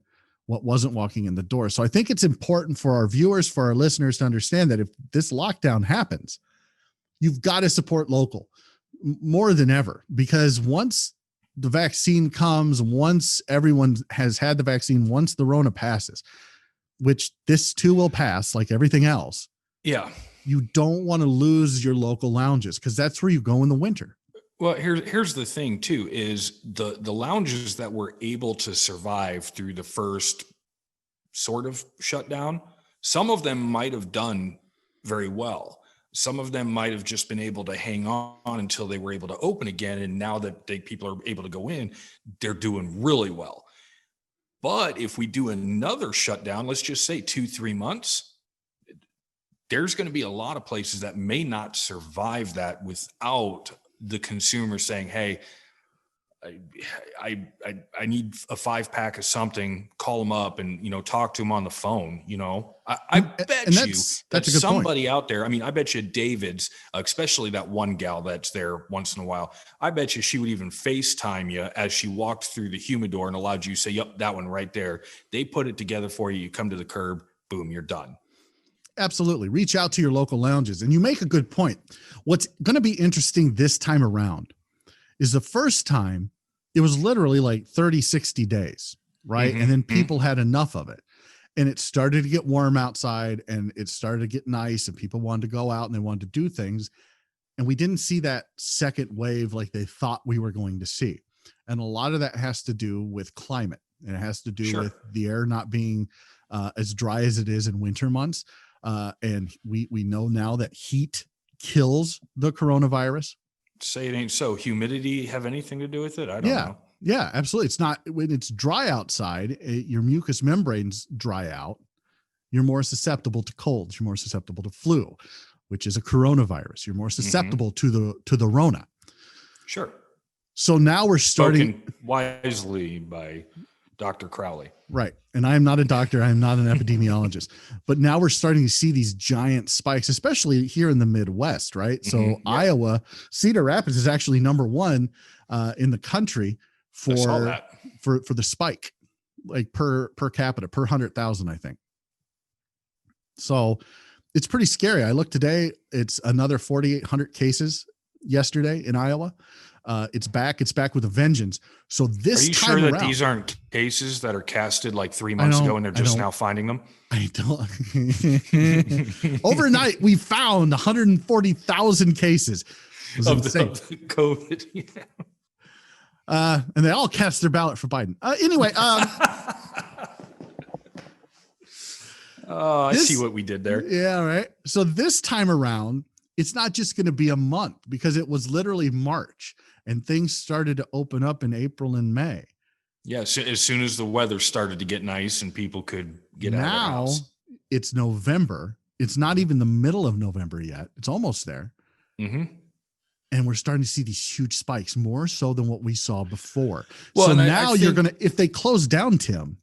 what wasn't walking in the door. So I think it's important for our viewers, for our listeners to understand that if this lockdown happens, you've got to support local more than ever, because once the vaccine comes, once everyone has had the vaccine, once the Rona passes, which this too will pass like everything else. Yeah. You don't want to lose your local lounges because that's where you go in the winter. Well, here's the thing too, is the lounges that were able to survive through the first sort of shutdown, some of them might have done very well. Some of them might have just been able to hang on until they were able to open again. And now that people are able to go in, they're doing really well. But if we do another shutdown, let's just say 2-3 months, there's going to be a lot of places that may not survive that without the consumer saying, hey, I need a 5-pack of something, call them up and, talk to them on the phone. I bet you that somebody out there, I mean, I bet you David's, especially that one gal that's there once in a while, I bet you she would even FaceTime you as she walked through the humidor and allowed you to say, yep, that one right there. They put it together for you. You come to the curb, boom, you're done. Absolutely. Reach out to your local lounges. And you make a good point. What's going to be interesting this time around is the first time it was literally like 30, 60 days, right? Mm-hmm. And then people had enough of it. And it started to get warm outside and it started to get nice and people wanted to go out and they wanted to do things. And we didn't see that second wave like they thought we were going to see. And a lot of that has to do with climate. And it has to do with the air not being as dry as it is in winter months. And we know now that heat kills the coronavirus. Say it ain't so. Humidity have anything to do with it? I don't know. Yeah, absolutely. It's not, when it's dry outside, your mucous membranes dry out. You're more susceptible to colds. You're more susceptible to flu, which is a coronavirus. You're more susceptible to the Rona. Sure. So now we're starting. Spoken wisely by Dr. Crowley. Right. And I am not a doctor. I am not an epidemiologist, but now we're starting to see these giant spikes, especially here in the Midwest. Right. So Iowa, Cedar Rapids is actually number 1 in the country for the spike, like per capita, per 100,000, I think. So it's pretty scary. I looked today, it's another 4,800 cases yesterday in Iowa. It's back with a vengeance. So this, are you sure that these aren't cases that are casted like 3 months ago and they're just now finding them? I don't. Overnight, we found 140,000 cases of the COVID. Yeah. And they all cast their ballot for Biden. Anyway. Oh, I see what we did there. Yeah, right. So this time around, it's not just going to be a month because it was literally March and things started to open up in April and May. Yeah, so as soon as the weather started to get nice and people could get out of their house. It's November. It's not even the middle of November yet. It's almost there. Mm-hmm. And we're starting to see these huge spikes, more so than what we saw before. Well, so and now you're going to, if they close down, Tim,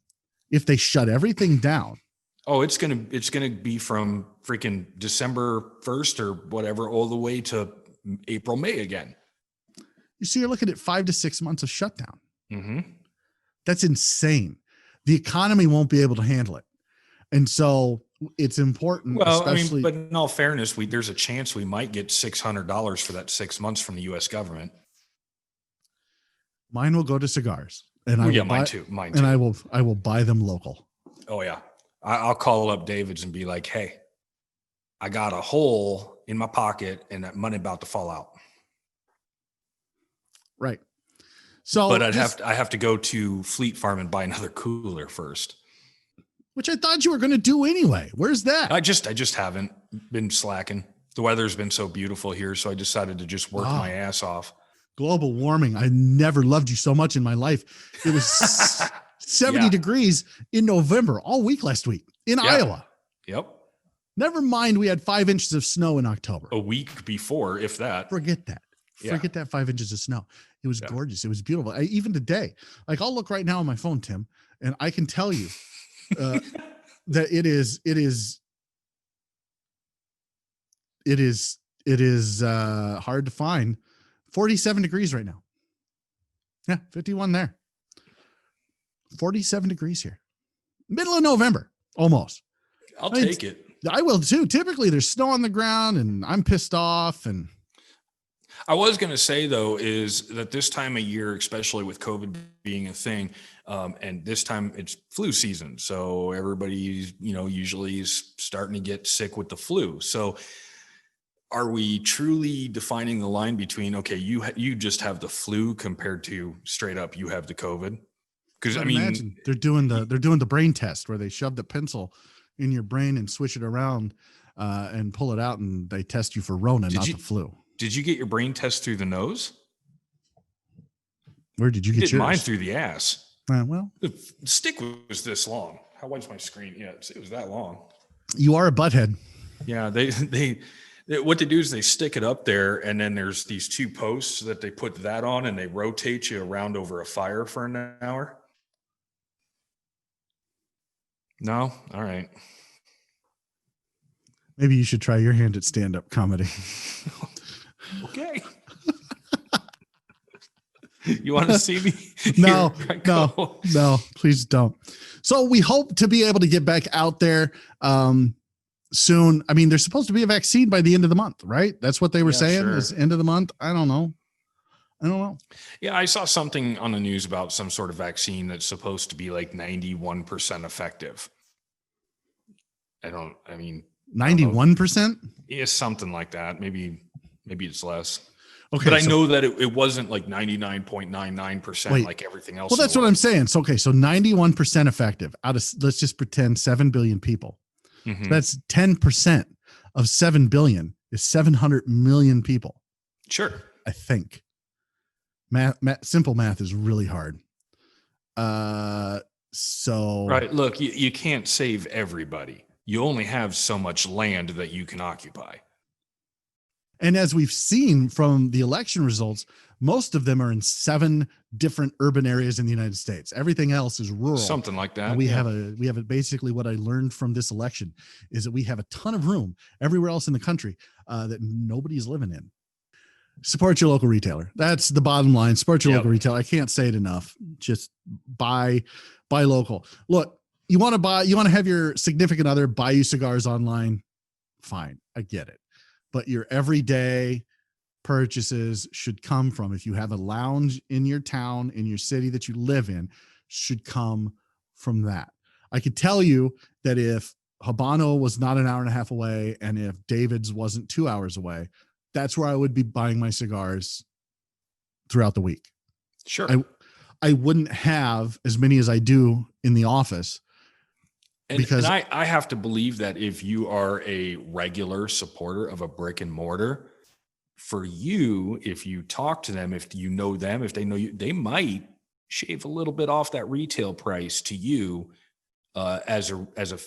if they shut everything down. Oh, it's going to be from freaking December 1st or whatever, all the way to April, May again. You see, you're looking at 5 to 6 months of shutdown. Mm-hmm. That's insane. The economy won't be able to handle it. And so it's important. Well, especially, but in all fairness, there's a chance we might get $600 for that 6 months from the U.S. government. Mine will go to cigars, and mine too. And I will buy them local. Oh yeah, I'll call up David's and be like, "Hey, I got a hole in my pocket, and that money about to fall out." Right. So, but I have to go to Fleet Farm and buy another cooler first. Which I thought you were going to do anyway. Where's that? I just haven't been slacking. The weather's been so beautiful here, so I decided to just work my ass off. Global warming. I never loved you so much in my life. It was 70 degrees in November all week last week in Iowa. Yep. Never mind, we had 5 inches of snow in October. A week before, if that. Forget that. Forget that 5 inches of snow. It was gorgeous. It was beautiful. Even today, like I'll look right now on my phone, Tim, and I can tell you that it is hard to find. 47 degrees right now. Yeah, 51 there. 47 degrees here. Middle of November, almost. I'll take it. I will too. Typically there's snow on the ground and I'm pissed off. And I was going to say though, is that this time of year, especially with COVID being a thing, and this time it's flu season. So everybody, usually is starting to get sick with the flu. So are we truly defining the line between, okay, you just have the flu compared to straight up, you have the COVID? Because imagine they're doing the brain test where they shove the pencil in your brain and switch it around and pull it out, and they test you for Rona, not the flu. Did you get your brain test through the nose? Where did you get yours? Mine through the ass. Well, the stick was this long. How wide's my screen? Yeah, it was that long. You are a butthead. Yeah, they what they do is they stick it up there, and then there's these 2 posts that they put that on, and they rotate you around over a fire for an hour. No? All right. Maybe you should try your hand at stand-up comedy. Okay. You want to see me? No, please don't. So we hope to be able to get back out there soon. I mean, there's supposed to be a vaccine by the end of the month, right? That's what they were saying. Sure. Is end of the month. I don't know. Yeah, I saw something on the news about some sort of vaccine that's supposed to be like 91% effective. 91%? Yeah, something like that. Maybe it's less. Okay, but I know that it wasn't like 99.99% like everything else. Well, that's what I'm saying. So 91% effective out of, let's just pretend 7 billion people. Mm-hmm. So that's 10% of 7 billion is 700 million people. Sure. I think. Simple math is really hard. So right. Look, you can't save everybody. You only have so much land that you can occupy. And as we've seen from the election results, most of them are in 7 different urban areas in the United States. Everything else is rural. Something like that. And we have basically what I learned from this election is that we have a ton of room everywhere else in the country that nobody's living in. Support your local retailer. That's the bottom line. Support your local retailer. I can't say it enough. Just buy local. Look, you want to have your significant other buy you cigars online. Fine. I get it. But your everyday purchases should come from, if you have a lounge in your town, in your city that you live in, should come from that. I could tell you that if Habano was not an hour and a half away, and if David's wasn't 2 hours away, that's where I would be buying my cigars throughout the week. Sure. I wouldn't have as many as I do in the office And I have to believe that if you are a regular supporter of a brick and mortar, for you, if you talk to them, if you know them, if they know you, they might shave a little bit off that retail price to you as a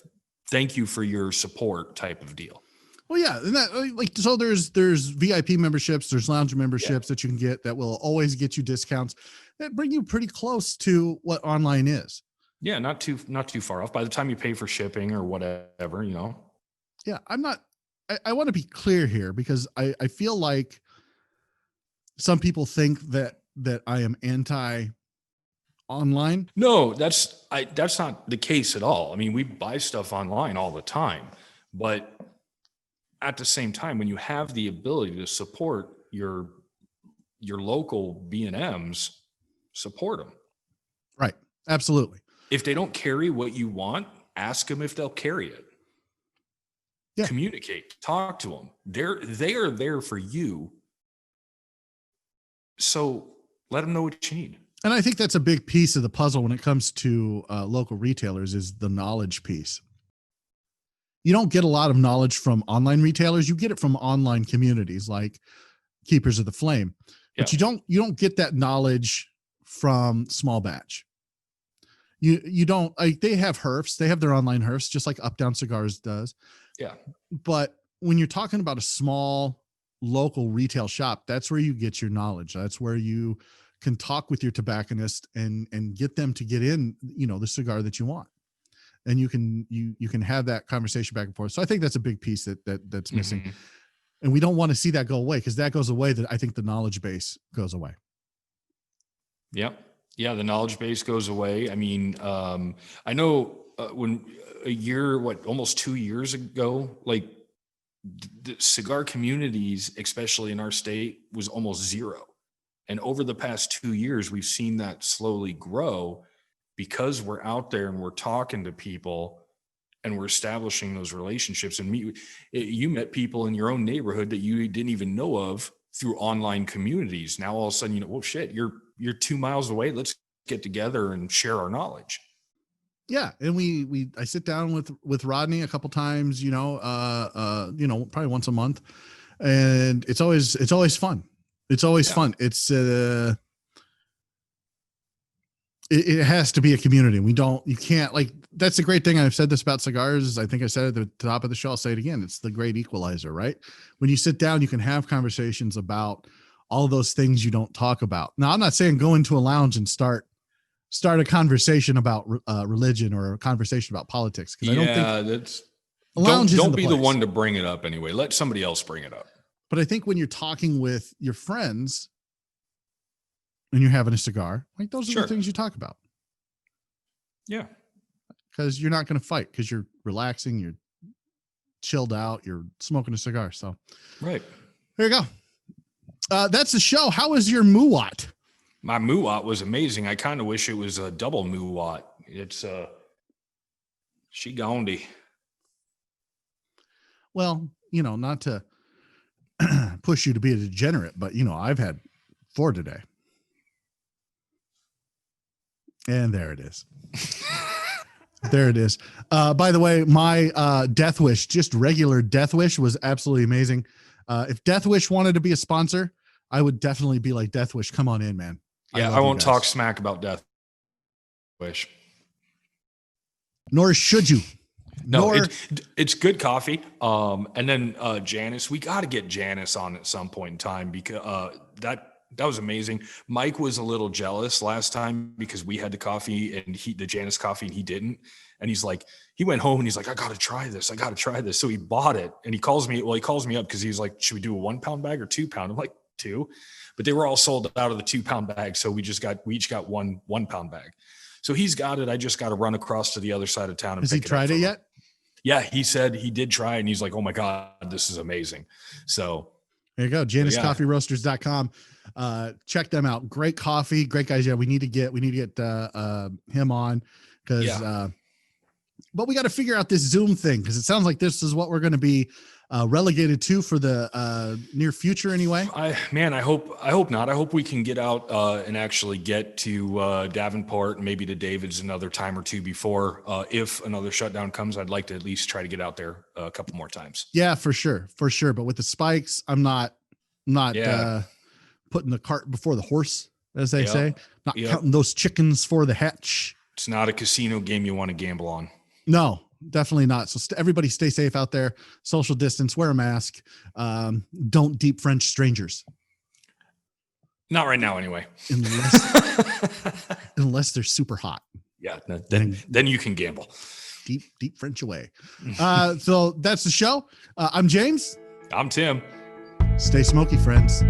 thank you for your support type of deal. Well, yeah, and that like so there's VIP memberships, there's lounge memberships that you can get that will always get you discounts that bring you pretty close to what online is. Yeah, not too far off by the time you pay for shipping or whatever, Yeah, I want to be clear here because I feel like some people think that I am anti online. No, that's not the case at all. I mean, we buy stuff online all the time, but at the same time, when you have the ability to support your local B&Ms, support them. Right. Absolutely. If they don't carry what you want, ask them if they'll carry it. Yeah. Communicate, talk to them. They are there for you. So let them know what you need. And I think that's a big piece of the puzzle when it comes to local retailers is the knowledge piece. You don't get a lot of knowledge from online retailers. You get it from online communities like Keepers of the Flame, but you don't get that knowledge from small batch. You don't like, they have herfs, they have their online herfs, just like Up Down Cigars does. Yeah. But when you're talking about a small local retail shop, that's where you get your knowledge. That's where you can talk with your tobacconist and get them to get in, the cigar that you want. And you can have that conversation back and forth. So I think that's a big piece that's missing. Mm-hmm. And we don't want to see that go away because that goes away. That I think the knowledge base goes away. Yep. Yeah. The knowledge base goes away. I mean, I know when almost 2 years ago, like the cigar communities, especially in our state, was almost zero. And over the past 2 years, we've seen that slowly grow because we're out there and we're talking to people and we're establishing those relationships. And you met people in your own neighborhood that you didn't even know of through online communities. Now, all of a sudden, well, shit, you're 2 miles away. Let's get together and share our knowledge. Yeah. And I sit down with Rodney a couple times, probably once a month, and it's always fun. It's always fun. It's, it has to be a community. You can't that's the great thing. I've said this about cigars. I think I said it at the top of the show. I'll say it again. It's the great equalizer, right? When you sit down, you can have conversations about all those things you don't talk about. Now, I'm not saying go into a lounge and start a conversation about religion or a conversation about politics. Cause I don't think that's a lounge don't be the one to bring it up anyway. Let somebody else bring it up. But I think when you're talking with your friends, and you're having a cigar, those are the things you talk about. Yeah. Because you're not going to fight because you're relaxing, you're chilled out, you're smoking a cigar. So, right. There you go. That's the show. How was your muwat? My muwat was amazing. I kind of wish it was a double muwat. It's Shigondi. Well, not to push you to be a degenerate, but I've had 4 today. And there it is. There it is. By the way, my Death Wish, just regular Death Wish, was absolutely amazing. If Death Wish wanted to be a sponsor, I would definitely be like, Death Wish, come on in, man. Yeah, I won't talk smack about Death Wish. Nor should you. No, it's good coffee. And then Janice, we got to get Janice on at some point in time because that was amazing. Mike was a little jealous last time because we had the coffee and the Janice coffee and he didn't. And he's like, he went home and he's like, I got to try this. So he bought it and he calls me up because he's like, should we do a 1 pound bag or 2 pound? I'm like, 2, but they were all sold out of the 2 pound bag. So we each got one 1 pound bag. So he's got it. I just got to run across to the other side of town. And Has he tried it yet? Yeah. He said he did try and he's like, oh my God, this is amazing. So there you go. JaniceCoffeeRoasters.com. Check them out. Great coffee, great guys. Yeah, we need to get him on because but we got to figure out this Zoom thing because it sounds like this is what we're going to be relegated to for the near future anyway? I hope not. I hope we can get out and actually get to Davenport and maybe to David's another time or two before. If another shutdown comes, I'd like to at least try to get out there a couple more times. Yeah, for sure. But with the spikes, I'm not putting the cart before the horse, as they say. Not counting those chickens for the hatch. It's not a casino game you want to gamble on. No, definitely not. So everybody stay safe out there. Social distance, wear a mask. Don't deep French strangers. Not right now, anyway. Unless they're super hot. Yeah, then you can gamble. Deep French away. So that's the show. I'm James. I'm Tim. Stay smoky, friends.